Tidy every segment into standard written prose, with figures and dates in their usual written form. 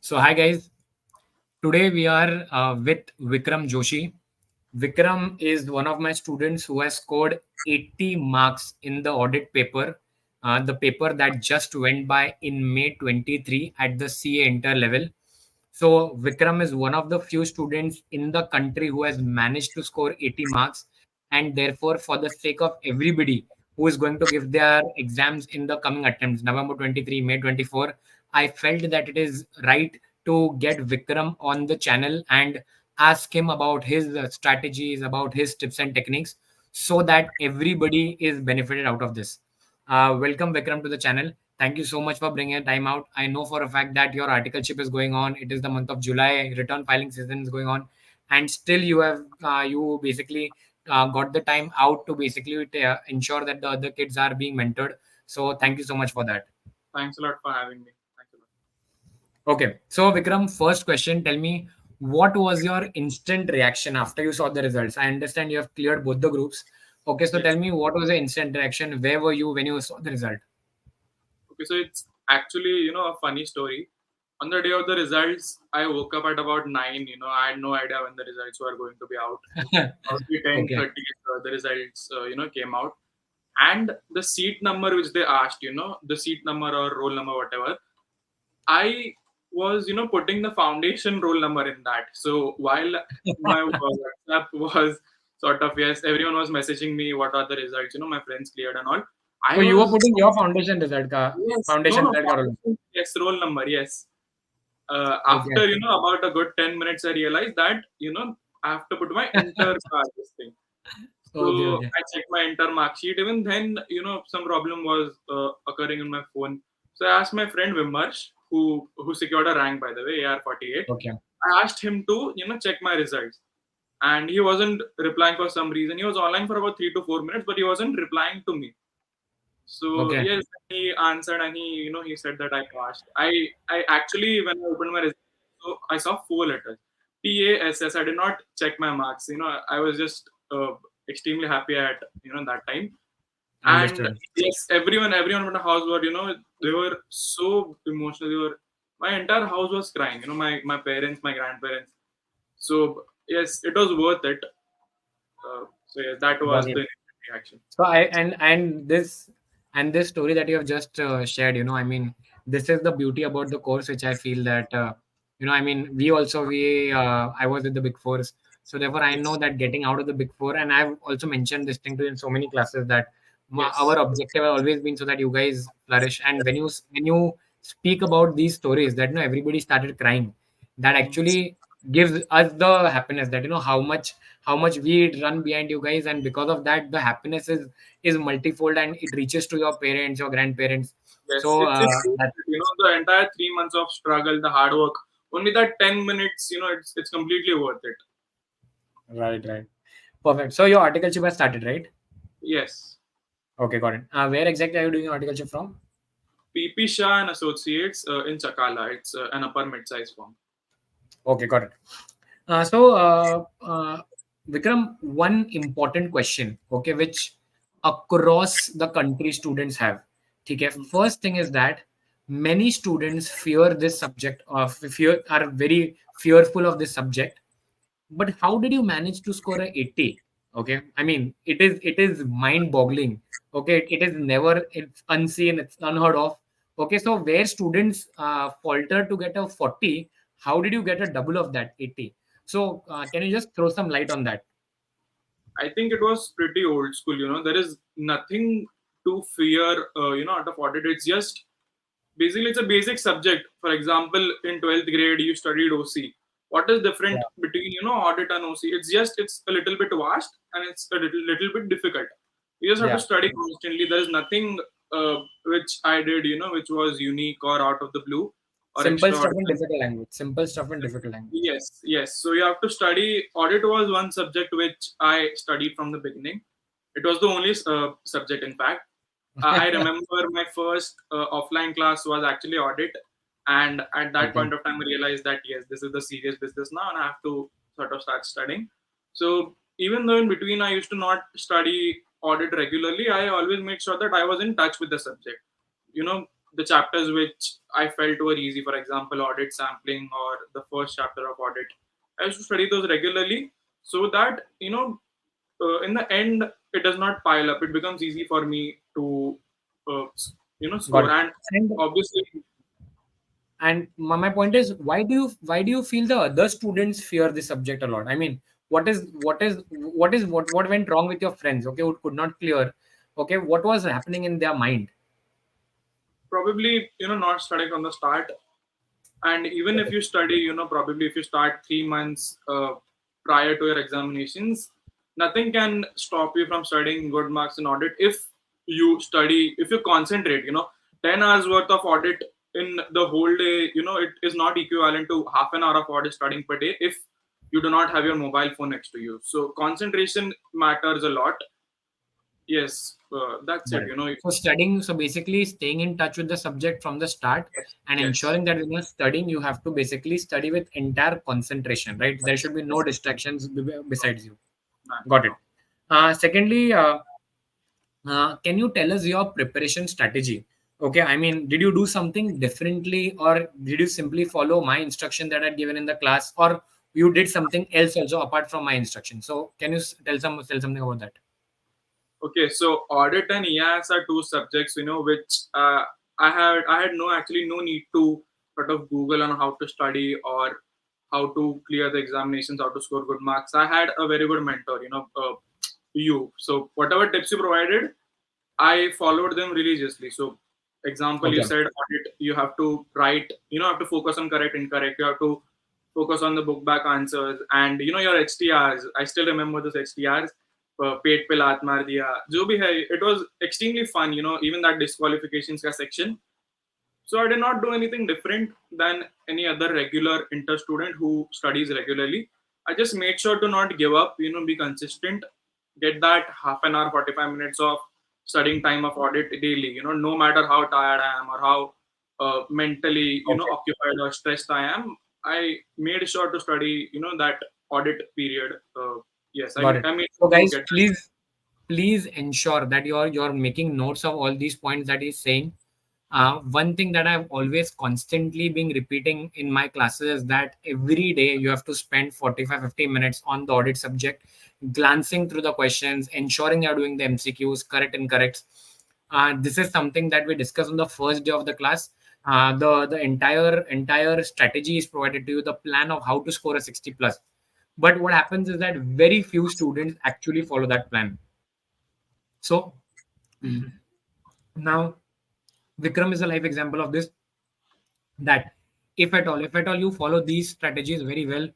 So, hi guys. Today we are with Vikram Joshi. Vikram is one of my students who has scored 80 marks in the audit paper, the paper that just went by in May 23 at the CA Inter level. So, Vikram is one of the few students in the country who has managed to score 80 marks, and therefore, for the sake of everybody who is going to give their exams in the coming attempts, November 23, May 24, I felt that it is right to get Vikram on the channel and ask him about his strategies, about his tips and techniques, so that everybody is benefited out of this. Welcome, Vikram, to the channel. Thank you so much for bringing your time out. I know for a fact that your articleship is going on. It is the month of July. Return filing season is going on, and still you have you basically got the time out to basically ensure that the other kids are being mentored. So thank you so much for that. Thanks a lot for having me. Thanks a lot. Okay, so Vikram, first question. Tell me, what was your instant reaction after you saw the results? I understand you have cleared both the groups. Okay, so tell Yes. me, what was the instant reaction? Where were you when you saw the result? Okay, so it's actually, a funny story. On the day of the results, I woke up at about 9. I had no idea when the results were going to be out. Probably Okay. 10:30, the results, came out. And the seat number which they asked, the seat number or roll number, whatever, I was, putting the foundation roll number in that. So while my WhatsApp was sort of, yes, everyone was messaging me what are the results, my friends cleared and all. So I you were was, putting your foundation result ka yes, no, foundation no, result ka roll. foundation, yes, roll number, yes. Okay. After, about a good 10 minutes, I realized that, I have to put my inter this thing. So Okay, okay. I checked my inter mark sheet. Even then, some problem was occurring in my phone. So I asked my friend Vimarsh, who secured a rank, by the way, AR 48. Okay. I asked him to, check my results. And he wasn't replying for some reason. He was online for about 3 to 4 minutes, but he wasn't replying to me. So Okay. yes, he answered and he said that I passed. I actually, when I opened my result, so I saw four letters, PASS. I did not check my marks. I was just extremely happy at that time. And Understood. yes, everyone in the house were they were so emotional. My entire house was crying. My parents, my grandparents. So yes, it was worth it. So yes, that Got was it. the reaction. So and this story that you have just shared, I mean, this is the beauty about the course, which I feel that I mean, we I was with the Big Fours, so therefore I know Yes, that getting out of the Big Four, and I've also mentioned this thing to you in so many classes that our yes, objective has always been so that you guys flourish. And when you speak about these stories that everybody started crying, that actually gives us the happiness that how much we run behind you guys, and because of that the happiness is multifold and it reaches to your parents, your grandparents. yes. So It's that the entire 3 months of struggle, the hard work. Only that 10 minutes, it's completely worth it. right, right, perfect. So your articleship has started, right? Yes. Okay, got it. Where exactly are you doing your articleship from? PP Shah and Associates in Chakala. It's an upper mid-size firm. Okay, got it. So Vikram, one important question, okay, which across the country students have. Okay, Mm. first thing is that many students fear this subject, of fear are very fearful of this subject. But how did you manage to score a 80? Okay, I mean, it is mind boggling. Okay, it is never, it's unseen, it's unheard of. Okay, so where students falter to get a 40, how did you get a double of that, 80? So can you just throw some light on that? I think it was pretty old school. There is nothing to fear. Out of audit, it's just basically it's a basic subject. For example, in 12th grade, you studied OC. What is different Yeah, between audit and OC? It's a little bit vast and it's a little bit difficult. You just have to yeah. study constantly. There is nothing which I did, which was unique or out of the blue or Simple stuff in extraordinary. difficult language. Simple stuff in difficult language. Yes, yes. So you have to study. Audit was one subject which I studied from the beginning. It was the only subject, in fact. I remember my first offline class was actually audit, and at that Okay. point of time, I realized that yes, this is the serious business now, and I have to sort of start studying. So even though in between I used to not study audit regularly, I always made sure that I was in touch with the subject. You know, the chapters which I felt were easy, for example, audit sampling or the first chapter of audit. I used to study those regularly so that, in the end, it does not pile up. It becomes easy for me to, Got score. it. And And obviously, my point is, why do you feel the other students fear this subject a lot? I mean, what went wrong with your friends? Okay, who could not clear. Okay, what was happening in their mind? probably, not studying from the start. And even if Okay. you study, probably if you start 3 months prior to your examinations, nothing can stop you from studying good marks in audit if you study, if you concentrate. 10 hours worth of audit in the whole day, it is not equivalent to half an hour of audit studying per day if you do not have your mobile phone next to you. So concentration matters a lot. Yes, that's Got it. it. So basically staying in touch with the subject from the start Yes, and yes, ensuring that when you're studying, you have to basically study with entire concentration, right? There should be no yes. distractions besides you. None, Got it. no. Secondly, can you tell us your preparation strategy? Okay, I mean, did you do something differently, or did you simply follow my instruction that I'd given in the class, or you did something else also apart from my instruction? So, can you tell something about that? Okay, so audit and EIS are two subjects, which I had no need to sort of Google on how to study or how to clear the examinations, how to score good marks. I had a very good mentor, you. So whatever tips you provided, I followed them religiously. So, example, you Okay, said audit, you have to write, have to focus on correct, incorrect. You have to focus on the book back answers and your HTRs. I still remember those HTRs. पेट पे लात मार दिया जो भी है it was extremely fun, even that disqualifications का section. So I did not do anything different than any other regular inter student who studies regularly. I just made sure to not give up, be consistent, get that half an hour, 45 minutes of studying time of audit daily, no matter how tired I am or how mentally, okay, occupied or stressed I am. I made sure to study, that audit period. Yes, got it. I made So, sure to guys, get. please ensure that you're making notes of all these points that he's saying. One thing that I've always constantly been repeating in my classes is that every day you have to spend 45-50 minutes on the audit subject, glancing through the questions, ensuring you're doing the MCQs, correct and correct. This is something that we discussed on the first day of the class. The entire strategy is provided to you, the plan of how to score a 60 plus. But what happens is that very few students actually follow that plan. So now Vikram is a live example of this, that if at all you follow these strategies very well,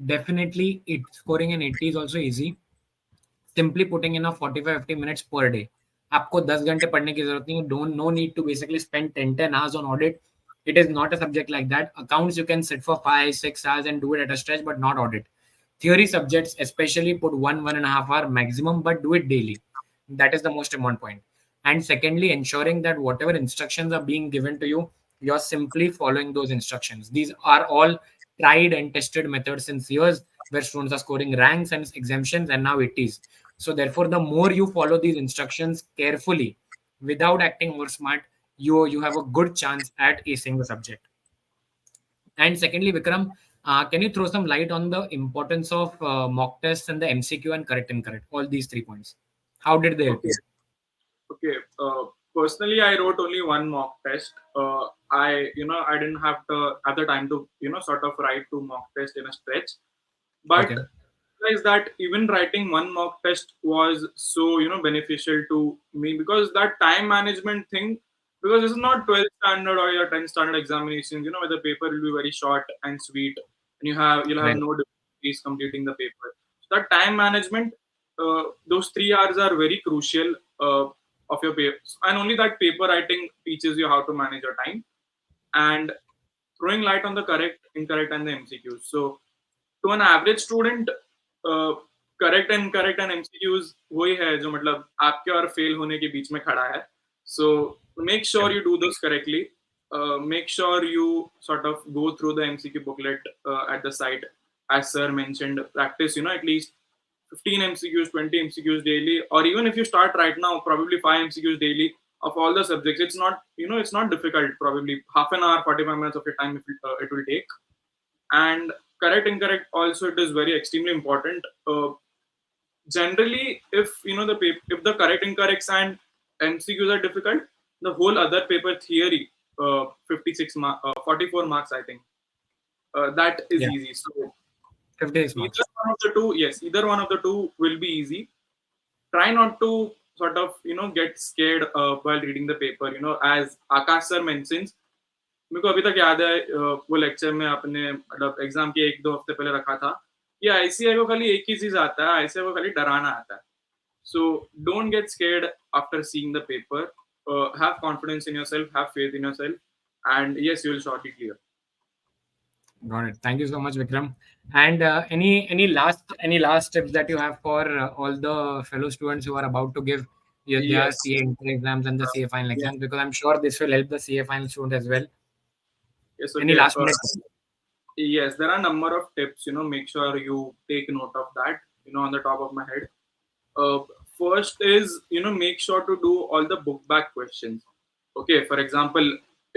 definitely it scoring an 80 is also easy. Simply putting in a 45-50 minutes per day, आपको 10 घंटे पढ़ने की जरूरत नहीं है. Don't no need to basically spend 10 hours on audit. It is not a subject like that. Accounts you can sit for 5-6 hours and do it at a stretch, but not audit. Theory subjects especially put 1.5 hour maximum, but do it daily. That is the most important point. And secondly, ensuring that whatever instructions are being given to you, you're simply following those instructions. These are all tried and tested methods since years, where students are scoring ranks and exemptions, and now it is. So therefore, the more you follow these instructions carefully without acting more smart, you have a good chance at acing the subject. And secondly, Vikram, can you throw some light on the importance of mock tests and the MCQ and correct and correct? All these 3 points. How did they help Okay. you? Okay. Personally, I wrote only one mock test. I didn't have the time to, sort of write two mock tests in a stretch. But Okay. realized that even writing one mock test was so, beneficial to me because that time management thing. Because this is not 12th standard or your 10th standard examinations, where the paper will be very short and sweet, and you'll have Right. no difficulties completing the paper. So that time management, those 3 hours are very crucial of your paper, and only that paper writing teaches you how to manage your time and throwing light on the correct, incorrect, and the MCQs. So to an average student, correct and correct and MCQs वही है जो मतलब आपके और fail होने के बीच में खड़ा है. So make sure Okay. You do this correctly. Make sure you sort of go through the MCQ booklet at the site, as sir mentioned. Practice, at least 15 MCQs, 20 MCQs daily, or even if you start right now, probably 5 MCQs daily of all the subjects. It's not, it's not difficult. Probably half an hour, 45 minutes of your time it will take. And correct incorrect also, it is very extremely important. Generally, if if the correct incorrects and MCQs are difficult, the whole other paper theory, 44 marks, I think, that is Yeah, easy. So 56 either marks. one of the two, yes, either one of the two will be easy. Try not to sort of get scared while reading the paper. As Akash sir mentions, मेरे को अभी तक याद है, वो lecture में आपने मतलब एग्जाम के एक दो हफ्ते पहले रखा था कि आईसीआई को खाली एक ही चीज आता है, आईसीआई को खाली डराना आता है. So don't get scared after seeing the paper. Have confidence in yourself, have faith in yourself, and yes, you will shortly clear. Got it. Thank you so much, Vikram. And any last tips that you have for all the fellow students who are about to give their Yes. CA inter exams and the CA final Yeah. exams? Because I'm sure this will help the CA final student as well. Yes. Any Okay. last minute tips? Yes, there are a number of tips. Make sure you take note of that. On the top of my head. Uh, First is make sure to do all the book back questions. Okay. For example,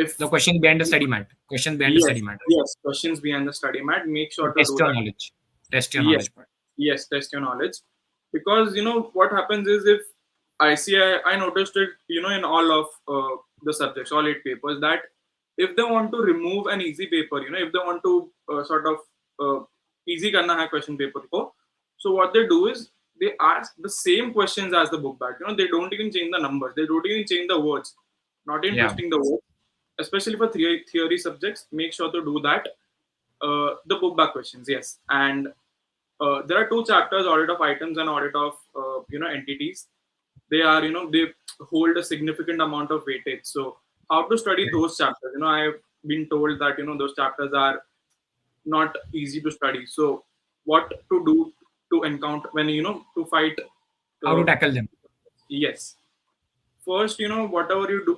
if The question behind the study mat. Question behind the yes, study mat. yes, questions behind the study mat, make sure to Test do your that. knowledge. Test your Yes, knowledge part. yes, test your knowledge. Because what happens is, if I noticed it, in all of the subjects, all 8 papers, that if they want to remove an easy paper, if they want to sort of easy karna hai question paper ko, so what they do is they ask the same questions as the book bag. They don't even change the numbers, they don't even change the words, not even Yeah. twisting the words. Especially for theory subjects, make sure to do that. The book back questions, yes. And there are two chapters: audit of items and audit of entities. They are they hold a significant amount of weightage. So how to study those chapters? I've been told that those chapters are not easy to study. So what to do to encounter when to fight? How to Uh, tackle them? yes. First, whatever you do,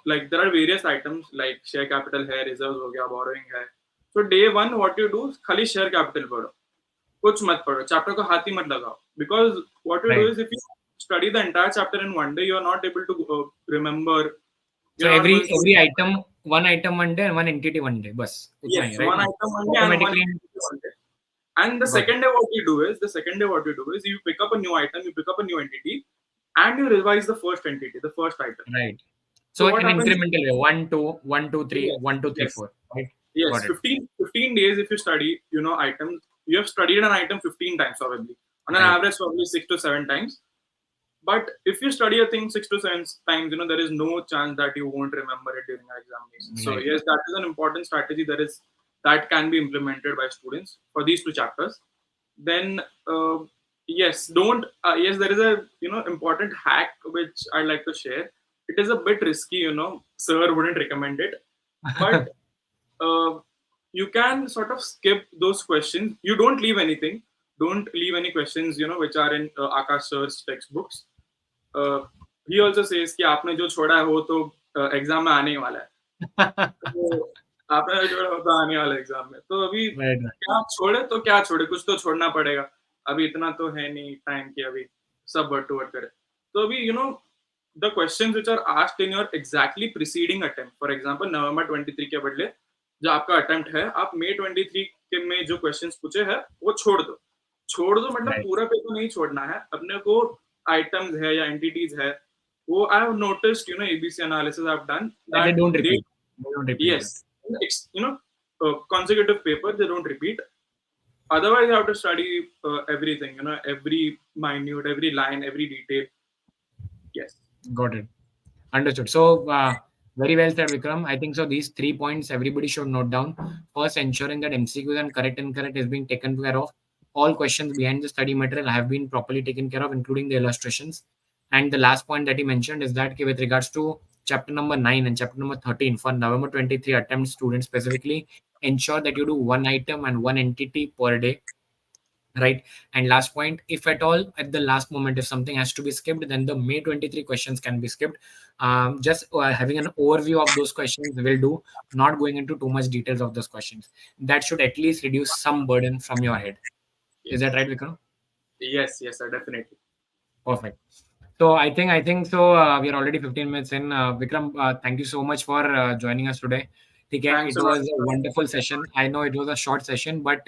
like there are various items like share capital है, reserves हो गया, borrowing है. So day one, what you do, खाली share capital पढ़ो, कुछ मत पढ़ो, chapter को हाथ ही मत लगाओ. Because what you do Right. is, if you study the entire chapter in one day, you are not able to remember. So You're not going to. every item, one item one day and one entity one day. Bus. Utna Yes, hi, right? one item one day and one Automatically. entity one day. And the Got it. second day, what you do is you pick up a new item, you pick up a new entity, and you revise the first entity, the first item. Right. So So what an happens? incremental way. 1, 2, 1, 2, 3, Yes, 1, 2, 3, yes. 4. Right. Yes, Got it. 15 days if you study, items, you have studied an item 15 times probably. On an Right. average, probably 6 to 7 times. But if you study a thing 6 to 7 times, there is no chance that you won't remember it during your examination. So Right. yes, that is an important strategy that can be implemented by students for these two chapters. Then yes, don't yes, there is a important hack which I'd like to share. It is a bit risky, sir wouldn't recommend it, but uh, you can sort of skip those questions. You don't leave anything. Don't leave any questions, which are in Akash sir's textbooks. Uh, he also says कि आपने जो छोड़ा है वो तो exam में आने ही वाला है. तो आपने जो छोड़ा वो तो आने वाला है एग्जाम में. तो अभी Right. क्या छोड़े तो क्या छोड़े, कुछ तो छोड़ना पड़ेगा. अभी इतना तो है नहीं टाइम कि अभी सब वर्ड टू वर्ड करे. तो अभी the questions which are asked in your exactly preceding attempt, for example November 23 के बदले जो आपका अटेम्प्ट है, आप May 23 के में जो क्वेश्चंस पूछे हैं वो छोड़ दो मतलब Right. पूरा पेपर नहीं छोड़ना है. अपने को आइटम्स है या एंटिटीज है, वो I have noticed ABC analysis I have done That they that don't they, repeat. They don't repeat that. yes, consecutive paper they don't repeat. Otherwise you have to study everything, every minute, every line, every detail. Yes. Got it. Understood. So, very well said, Vikram. I think so. These 3 points everybody should note down. First, ensuring that MCQs and correct and incorrect is being taken care of. All questions behind the study material have been properly taken care of, including the illustrations. And the last point that he mentioned is that with regards to chapter number 9 and chapter number 13 for November 23 attempt students specifically, ensure that you do one item and one entity per day, right? And last point, if at all at the last moment if something has to be skipped, then the May 23 questions can be skipped. Just having an overview of those questions will do, not going into too much details of those questions. That should at least reduce some burden from your head. Is Yes. that right, Vikram? Yes, sir, definitely. Perfect. So I think so. We are already 15 minutes in. Vikram, thank you so much for joining us today. Okay, Thanks it a lot. was a wonderful session. I know it was a short session, but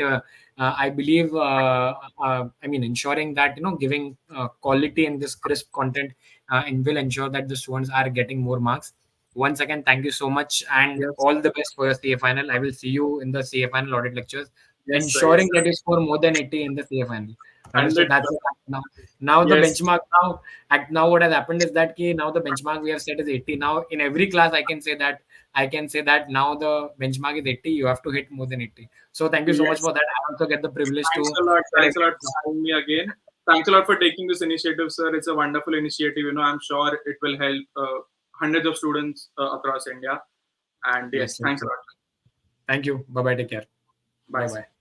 I believe, I mean, ensuring that giving quality in this crisp content, and will ensure that the students are getting more marks. Once again, thank you so much, and Yes, all the best for your CA final. I will see you in the CA final audit lectures, yes, sir. Yes, ensuring sir. that you score more than 80 in the CA final. Understood? 100. That's it. Now the Yes, benchmark now what has happened is that now the benchmark we have set is 80. Now in every class I can say that now the benchmark is 80. You have to hit more than 80. So thank you so much yes. for that. I also get the privilege Thanks to a lot. tell Thanks a lot everyone. for having me again. Thanks a lot for taking this initiative, sir. It's a wonderful initiative. I'm sure it will help hundreds of students across India. And Yes, yes, yes, thanks a yes. lot. Thank you. Bye bye. Take care. Bye, Bye sir. bye.